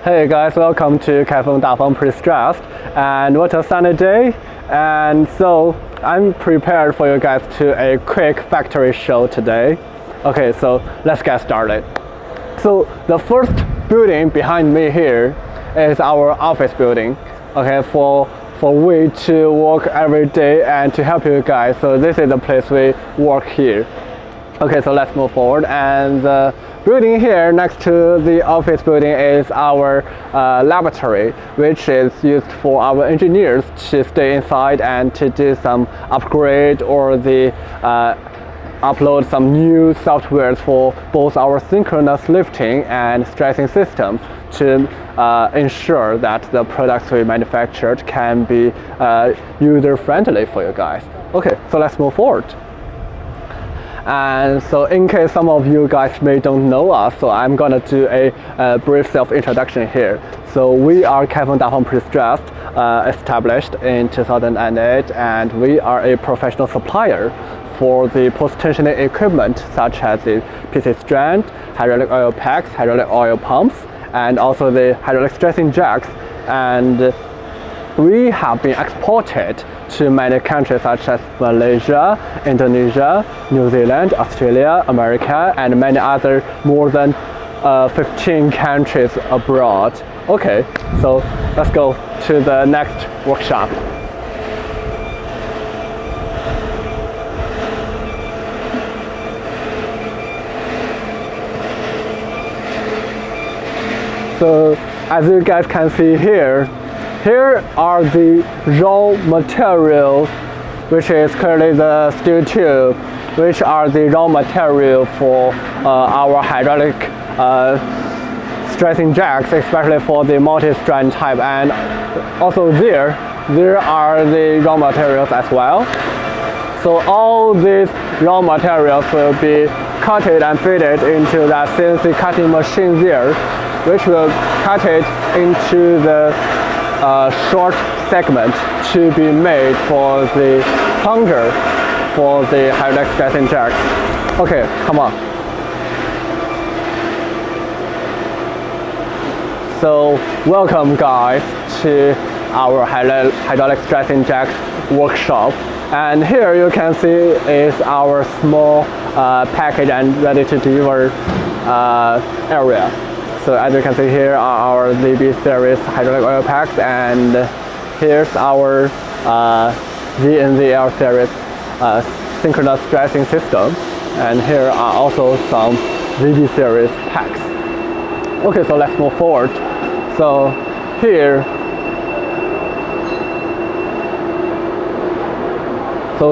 Hey guys, welcome to DAFANG Prestressed, and what a sunny day. And so I'm prepared for you guys to a quick factory show today. Okay, so let's get started. So the first building behind me here is our office building. Okay, for we to work every day and to help you guys. So this is the place we work here. Okay, so let's move forward. And the building here next to the office building is our laboratory, which is used for our engineers to stay inside and to do some upgrade or the upload some new softwares for both our synchronous lifting and stressing systems to ensure that the products we manufactured can be user-friendly for you guys. Okay, so let's move forward. And so in case some of you guys may don't know us, so I'm gonna do a brief self-introduction here. So we are DAFANG Prestressed, established in 2008, and we are a professional supplier for the post-tensioning equipment such as the PC strand, hydraulic oil packs, hydraulic oil pumps, and also the hydraulic stressing jacks. And we have been exported to many countries such as Malaysia, Indonesia, New Zealand, Australia, America, and many other more than 15 countries abroad. Okay, so let's go to the next workshop. So as you guys can see here are the raw materials, which is currently the steel tube, which are the raw material for our hydraulic stressing jacks, especially for the multi-strand type. And also there are the raw materials as well. So all these raw materials will be cutted and fitted into that CNC cutting machine there, which will cut it into the short segment to be made for the plunger for the hydraulic stressing jacks. Okay, come on. So welcome guys to our hydraulic stressing jacks workshop. And here you can see is our small package and ready to deliver area. So as you can see, here are our YDC Series hydraulic oil packs, and here's our ZNZL Series synchronous stressing system, and here are also some YDC Series packs. Okay, so let's move forward. So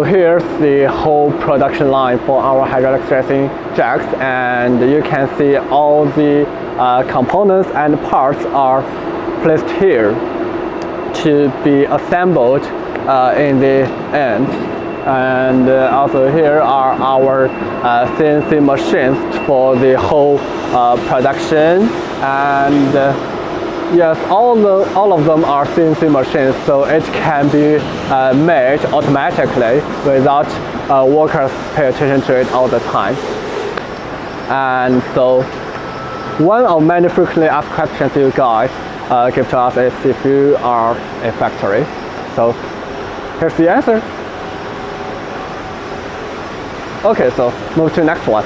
here's the whole production line for our hydraulic stressing jacks, and you can see all the components and parts are placed here to be assembled in the end. And also here are our CNC machines for the whole production. And yes, all of them are CNC machines, so it can be made automatically without workers pay attention to it all the time. And so one of many frequently asked questions you guys give to us is if you are a factory. So here's the answer. Okay, so move to the next one.